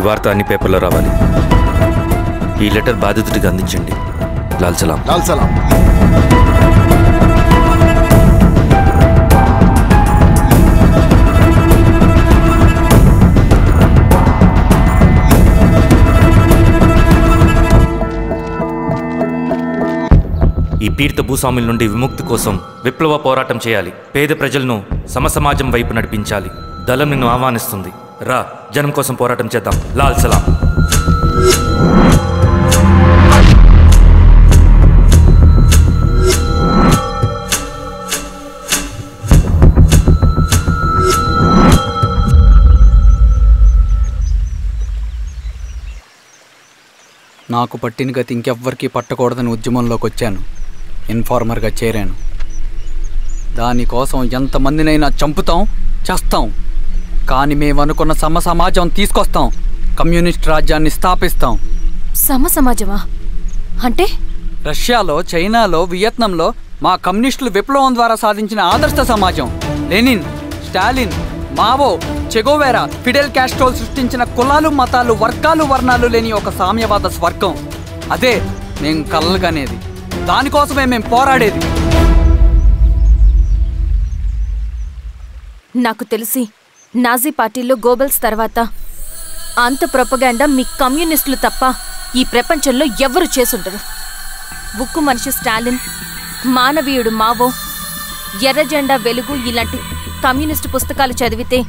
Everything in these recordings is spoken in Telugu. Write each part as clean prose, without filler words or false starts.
వార్త అన్ని పేపర్లో రావాలి. ఈ లెటర్ బాధితుడికి అందించండి. లాల్ సలాం. లాల్ సలాం. ఈ పీడిత భూస్వాముల నుండి విముక్తి కోసం విప్లవ పోరాటం చేయాలి. పేద ప్రజలను సమసమాజం వైపు నడిపించాలి. దళం నిన్ను ఆహ్వానిస్తుంది. రా, జనం కోసం పోరాటం చేద్దాం. లాల్ సలాం. నాకు పట్టిన గతి ఇంకెవ్వరికీ పట్టకూడదని ఉద్యమంలోకి వచ్చాను. ఇన్ఫార్మర్గా చేరాను. దానికోసం ఎంతమందినైనా చంపుతాం, చేస్తాం. కానీ మేము అనుకున్న సమసమాజం తీసుకొస్తాం. కమ్యూనిస్ట్ రాజ్యాన్ని స్థాపిస్తాం. సమసమాజమా అంటే? రష్యాలో, చైనాలో, వియత్నంలో మా కమ్యూనిస్టులు విప్లవం ద్వారా సాధించిన ఆదర్శ సమాజం. Lenin, Stalin, Mao, Che Guevara, Fidel కాస్ట్రోల్ సృష్టించిన కులాలు, మతాలు, వర్గాలు, వర్ణాలు లేని ఒక సామ్యవాద స్వర్గం. అదే మేము కలలుగనేది. దానికోసమే మేము పోరాడేది. నాకు తెలిసి నాజీ పార్టీలో గోబెల్స్ తర్వాత అంత ప్రొపగాండా మీ కమ్యూనిస్టులు తప్ప ఈ ప్రపంచంలో ఎవ్వరూ చేసుంటారు. ఉక్కు మనిషి స్టాలిన్, మానవీయుడు మావో, ఎర్ర జెండా వెలుగు ఇలాంటి కమ్యూనిస్టు పుస్తకాలు చదివితే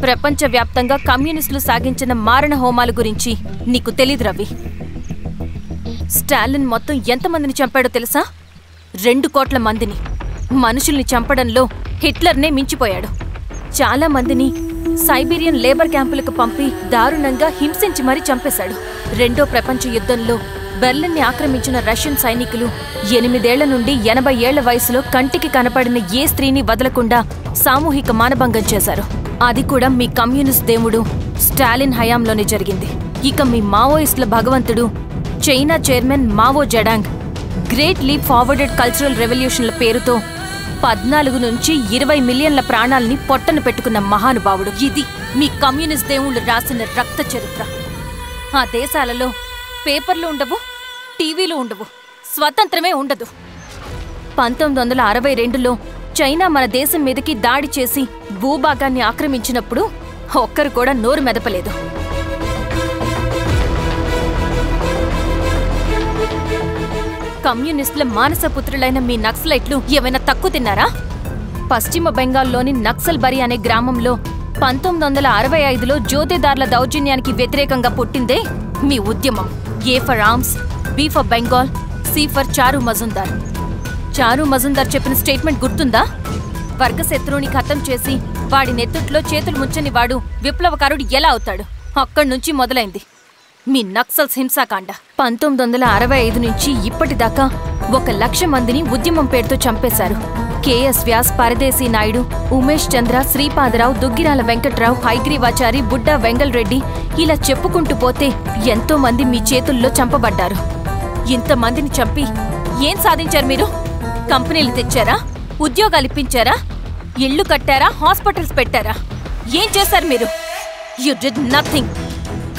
ప్రపంచవ్యాప్తంగా కమ్యూనిస్టులు సాగించిన మారణ హోమాల గురించి నీకు తెలీదు రవి. స్టాలిన్ మొత్తం ఎంతమందిని చంపాడో తెలుసా? 2 కోట్ల మందిని. మనుషుల్ని చంపడంలో హిట్లర్నే మించిపోయాడు. చాలా మందిని సైబీరియన్ లేబర్ క్యాంపులకు పంపి దారుణంగా హింసించి మరీ చంపేశాడు. 2వ ప్రపంచ యుద్ధంలో బెర్లిన్ని ఆక్రమించిన రష్యన్ సైనికులు 8 ఏళ్ల నుండి 80 ఏళ్ల వయసులో కంటికి కనపడిన ఏ స్త్రీని వదలకుండా సామూహిక మానభంగం చేశారు. అది కూడా మీ కమ్యూనిస్ట్ దేవుడు స్టాలిన్ హయాంలోనే జరిగింది. ఇక మీ మావోయిస్టుల భగవంతుడు China chairman Mao Zedong great leap ఫార్వర్డెడ్ కల్చరల్ రెవల్యూషన్ల పేరుతో 14 నుంచి 20 మిలియన్ల ప్రాణాలని పొట్టన పెట్టుకున్న మహానుభావుడు. ఇది మీ కమ్యూనిస్ట్ దేవుళ్ళు రాసిన రక్త చరిత్ర. ఆ దేశాలలో పేపర్లు ఉండవు, టీవీలు ఉండవు, స్వతంత్రమే ఉండదు. 1962లో చైనా మన దేశం మీదకి దాడి చేసి భూభాగాన్ని ఆక్రమించినప్పుడు ఒక్కరు కూడా నోరు మెదపలేదు. కమ్యూనిస్టుల మానసపుత్రులైన మీ నక్సలైట్లు ఏమైనా తక్కువ తిన్నారా? పశ్చిమ బెంగాల్లోని నక్సల్ బరి అనే గ్రామంలో 1965లో జోతేదార్ల దౌర్జన్యానికి వ్యతిరేకంగా పుట్టిందే మీ ఉద్యమం. A for arms, B for Bengal, C for Charu Majumdar. చారు మజుందార్ చెప్పిన స్టేట్మెంట్ గుర్తుందా? వర్గశత్రువుని ఖతం చేసి వాడి నెత్తుట్లో చేతులు ముంచని వాడు విప్లవకారుడు ఎలా అవుతాడు? అక్కడి నుంచి మొదలైంది మీ నక్సల్స్ హింసాకాండ. 1965 నుంచి ఇప్పటిదాకా 1,00,000 మందిని ఉద్యమం పేరుతో చంపేశారు. కేఎస్ వ్యాస్, పరదేశీ నాయుడు, ఉమేష్ చంద్ర, శ్రీపాదరావు, దుగ్గిరాల వెంకట్రావు, హైగ్రీవాచారి, బుడ్డా వెంగల్ రెడ్డి ఇలా చెప్పుకుంటూ పోతే ఎంతో మంది మీ చేతుల్లో చంపబడ్డారు. ఇంతమందిని చంపి ఏం సాధించారు మీరు? కంపెనీలు తెచ్చారా? ఉద్యోగాలు ఇప్పించారా? ఇళ్లు కట్టారా? హాస్పిటల్స్ పెట్టారా? ఏం చేశారు మీరు? You did nothing.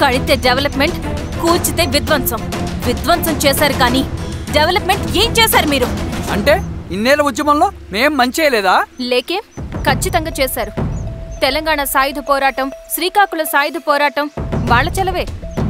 కడితే డెవలప్మెంట్, కూల్చితే విధ్వంసం. విధ్వంసం చేశారు కానీ డెవలప్మెంట్ ఏం చేశారు మీరు? అంటే ఇన్నేళ్ల ఉద్యమంలో మేం మంచేయలేదా? లేకే, ఖచ్చితంగా చేశారు. తెలంగాణ సాయుధ పోరాటం, శ్రీకాకుళం సాయుధ పోరాటం వాళ్ల చలవే.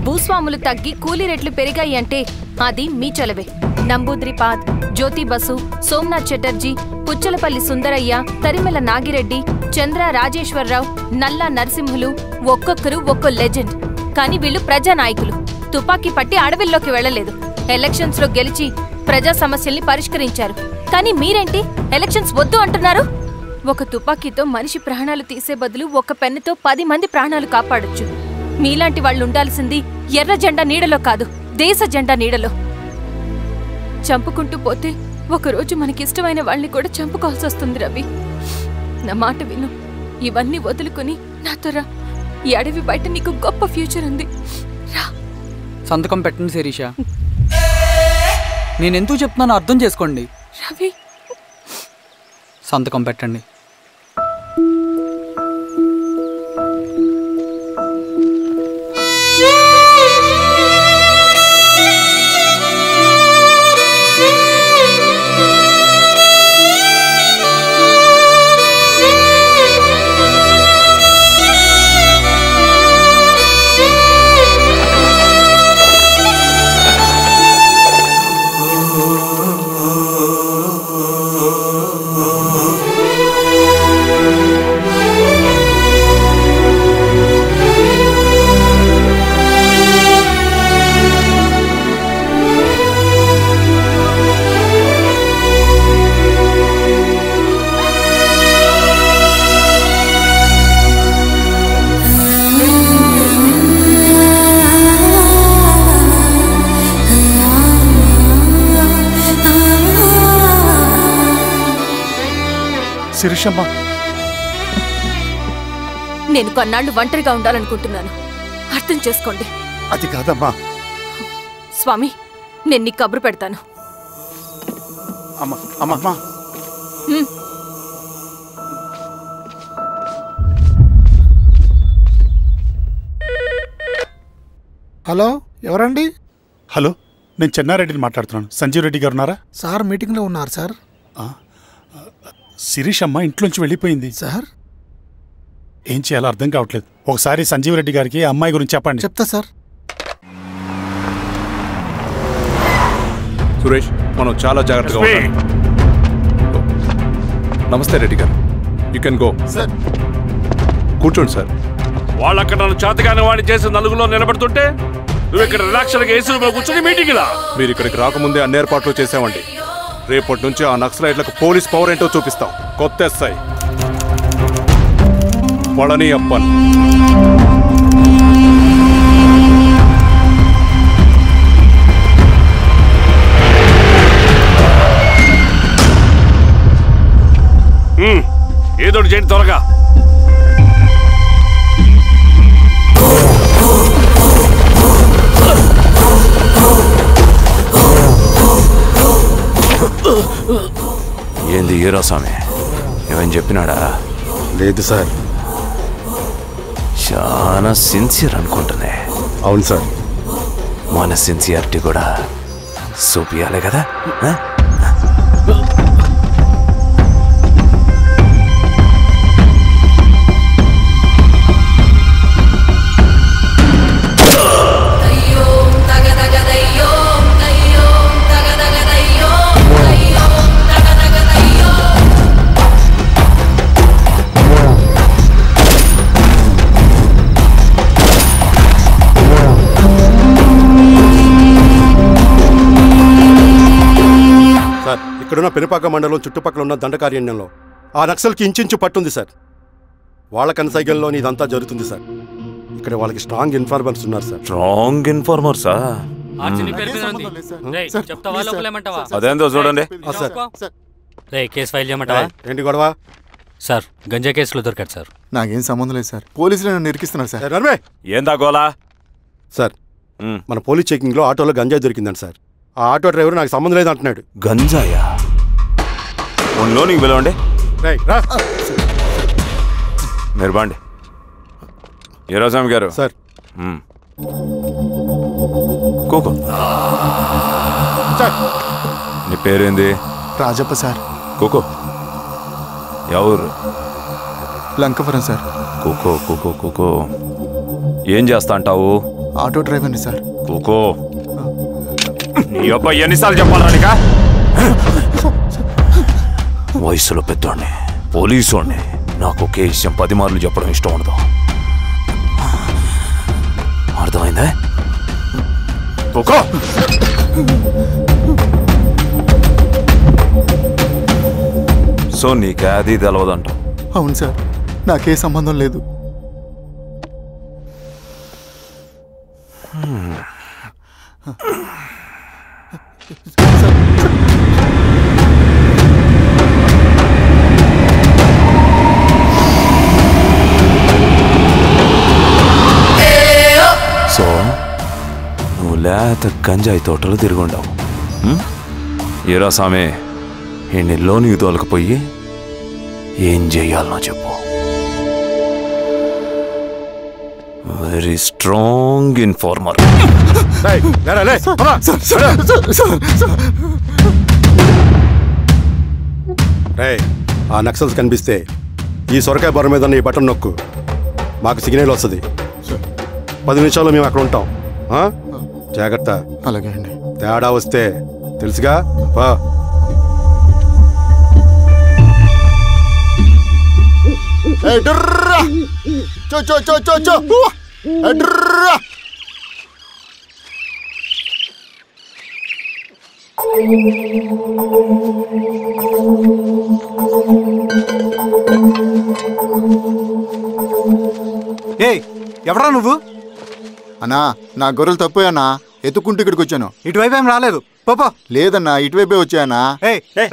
భూస్వాములు తగ్గి కూలీ రేట్లు పెరిగాయి అంటే అది మీ చలవే. నంబూద్రిపాద్, జ్యోతి బసు, సోమనాథ్ చటర్జీ, పుచ్చలపల్లి సుందరయ్య, తరిమెల నాగిరెడ్డి, చంద్ర రాజేశ్వరరావు, నల్లా నరసింహులు ఒక్కొక్కరు ఒక్కో లెజెండ్. కానీ వీళ్ళు ప్రజానాయకులు. తుపాకీ పట్టి అడవిల్లోకి వెళ్లలేదు. ఎలక్షన్స్ లో గెలిచి ప్రజా సమస్యల్ని పరిష్కరించారు. కానీ మీరేంటి ఎలక్షన్స్ వద్దు అంటున్నారు? ఒక తుపాకీతో మనిషి ప్రాణాలు తీసే బదులు ఒక పెన్నుతో 10 మంది ప్రాణాలు కాపాడొచ్చు. మీలాంటి వాళ్ళు ఉండాల్సింది ఎర్ర జెండా నీడలో కాదు, దేశ జెండా నీడలో. చంపుకుంటూ పోతే ఒకరోజు మనకిష్టమైన వాళ్ళని కూడా చంపుకోవాల్సి వస్తుంది రవి. నా మాట విను. ఇవన్నీ వదులుకుని నాతో రా. ఈ అడవి బయట నీకు గొప్ప ఫ్యూచర్ ఉంది. రా. సంతకం పెట్టండి శిరీష. నేనెందుకు చెప్తున్నానో అర్థం చేసుకోండి. రవి, సంతకం పెట్టండి. శిరీషమ్మ, నేను కొన్నాళ్ళు ఒంటరిగా ఉండాలనుకుంటున్నాను, అర్థం చేసుకోండి. అది కాదమ్మా. స్వామి, నేను నీకు కబురు పెడతాను. అమ్మా అమ్మా, హలో, ఎవరండి? హలో, నేను చెన్నారెడ్డిని మాట్లాడుతున్నాను. సంజీవ్ రెడ్డి గారు ఉన్నారా? సార్ మీటింగ్లో ఉన్నారు సార్. శిరీషమ్మ ఇంట్లోంచి వెళ్ళిపోయింది సార్, ఏం చేయాలో అర్థం కావట్లేదు. ఒకసారి సంజీవ్ రెడ్డి గారికి అమ్మాయి గురించి చెప్పండి. చెప్తా సార్. సురేష్, మనం చాలా జాగ్రత్తగా ఉండాలి. నమస్తే రెడ్డి గారు, యూ కెన్ గో. సార్ కూర్చోండి సార్. వాళ్ళక్కడ నన్ను చేతగాని వాడిని చేసి నలుగులో నిలబడుతుంటే నువ్వు ఇక్కడ రిలాక్స్గా ఏసీ రూమ్లో కూర్చొని మీటింగ్ లా. మీరు ఇక్కడికి రాకముందే అన్ని ఏర్పాట్లు చేసామండి. రేపటి నుంచి ఆ నక్సలైట్లకు పోలీస్ పవర్ ఏంటో చూపిస్తాం. కొత్త ఎస్ఐ పళని అప్పన్. ఏదోటి చేయండి త్వరగా. ఏంది ఈరోస్వామి, ఏమని చెప్పినాడా? లేదు సార్. చాలా సిన్సియర్ అనుకుంటున్నా. అవును సార్. మన సిన్సియారిటీ కూడా చూపియాలి కదా. ఇక్కడున్న పెనుపాక మండలం చుట్టుపక్కల ఉన్న దండకారణ్యంలో ఆ నక్సల్కి ఇంచుంచు పట్టుంది సార్. వాళ్ళ కనసైగల్లో ఇదంతా జరుగుతుంది సార్. ఇక్కడ వాళ్ళకి స్ట్రాంగ్ ఇన్ఫార్మర్స్ ఉన్నారు సార్. స్ట్రాంగ్ ఇన్ఫార్మర్సా? అదేందో చూడండి. కేసు ఫైల్ చేయమంటావా? ఏంటి గొడవ సార్? గంజా కేసులో దొరికాడు సార్. నాకేం సంబంధం లేదు సార్, పోలీసులు నన్ను నిరికిస్తున్నారు సార్. రన్వే ఏందా గోలా? సార్, మన పోలీస్ చెకింగ్లో ఆటోలో గంజాయి దొరికిందండి సార్. ఆ ఆటో డ్రైవర్ నాకు సంబంధం లేదు అంటున్నాడు. గంజాయా? ఉన్నో నీకు పిలవండి. మీరు బాండి. ఈరోజామి గారు సార్. కూకో. నీ పేరేంది? రాజప్ప సార్. కూకో. ఎవరు? లంకపురం సార్. కూకో కూకో కూకో. ఏం చేస్తా అంటావు? ఆటో డ్రైవర్ని సార్. కూకో. నీ అబ్బాయి ఎన్నిసార్లు చెప్పాలనిక? వయసులో పెద్దోడిని, పోలీసోడిని, నాకు ఒకే విషయం 10 మార్లు చెప్పడం ఇష్టం ఉండదు. అర్థమైందా? కూకో. సో నీకు అది తెలవదంట? అవును సార్, నాకే సంబంధం లేదు. సో నువ్వు లేత గంజాయి తోటలు తిరుగుండవు. ఏరా సామే, ఈ నీకు తోలకపోయి ఏం చెయ్యాలనో చెప్పు. Very strong informer. ఆ నక్సల్స్ కనిపిస్తే ఈ సొరకాయ బొర మీద ఈ బటన్ నొక్కు, మాకు సిగ్నల్ వస్తుంది. 10 నిమిషాల్లో మేము అక్కడ ఉంటాం. జాగ్రత్త. అలాగే అండి. తేడా వస్తే తెలుసుగా. ఎవరా నువ్వు? అన్నా, నా గొర్రెలు తప్పోయన్నా, ఎత్తుకుంటూ ఇక్కడికి వచ్చాను. ఇటువైపు ఏం రాలేదు. పో. లేదన్నా, ఇటువైపే వచ్చాయన్నా.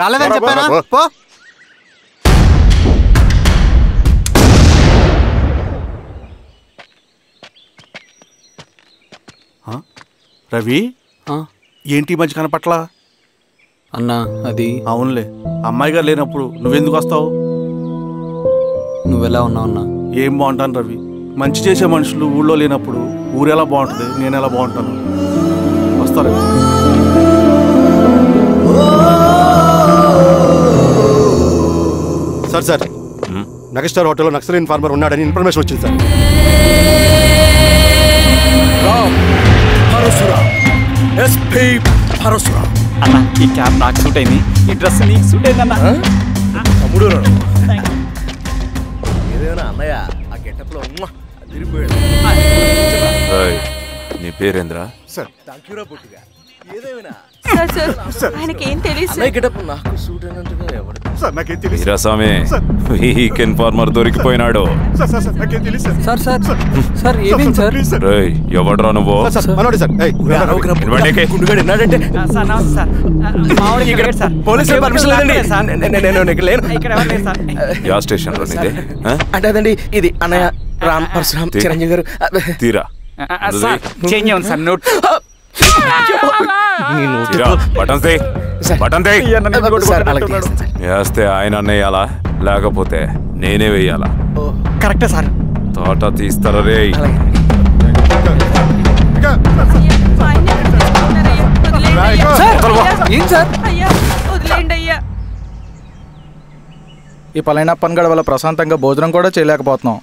రాలేదని చెప్పానా? పో. రవి ఏంటి ఈ మధ్య కనపట్ల అన్నా అది అవునులే అమ్మాయి గారు లేనప్పుడు నువ్వెందుకు వస్తావు? నువ్వెలా ఉన్నావు అన్నా? ఏం బాగుంటాను రవి, మంచి చేసే మనుషులు ఊళ్ళో లేనప్పుడు ఊరు ఎలా బాగుంటుంది, నేను ఎలా బాగుంటాను. వస్తారా? సార్ సార్ నగస్టార్ హోటల్లో నక్సల్ ఇన్ఫార్మర్ ఉన్నాడని ఇన్ఫర్మేషన్ వచ్చింది సార్. అన్న ఈ క్యాప్ నాకు సూట్ అయింది, ఈ డ్రెస్ నీకు సూట్ అయింది అన్న. తమ్ముడు ఏదైనా అన్నయ్య ఆ గెటప్ లో నీ పేరేంద్రా? సార్ థాంక్యూరా పొట్టిగా ఏదేమైనా సార్ ఆయనకి ఏం తెలియదు గెటప్ నాకు సూట్ అయినట్టుగా ఎవరు సార్ నాకేం తెలియదు. వీరాస్వామి వీక్ ఇన్ఫార్మర్ దొరికిపోయినాడు. నాకేం తెలియదు సార్. సార్ సార్ ఏమేం సార్? రేయ్ ఎవడ్రా నువ్వు? మనోడి సార్ గుండుగాడు ఎన్నాడంటే పోలీసులు పర్మిషన్ లేదండి, నేను లేను. యా స్టేషన్ లో నీదే? అంటే అదండి ఇది అన్నయ్య రామ్ పరశురామ్ చిరంజీవి గారు తీరా చేంజ్ ఉంది సార్ నోట్. వేస్తే ఆయన వేయాలా లేకపోతే నేనే వేయాలా? కరెక్టే సార్. తోట తీస్తారా రే? ఏం సార్? ఈ పలైన పనిగడ వల్ల ప్రశాంతంగా భోజనం కూడా చేయలేకపోతున్నాం.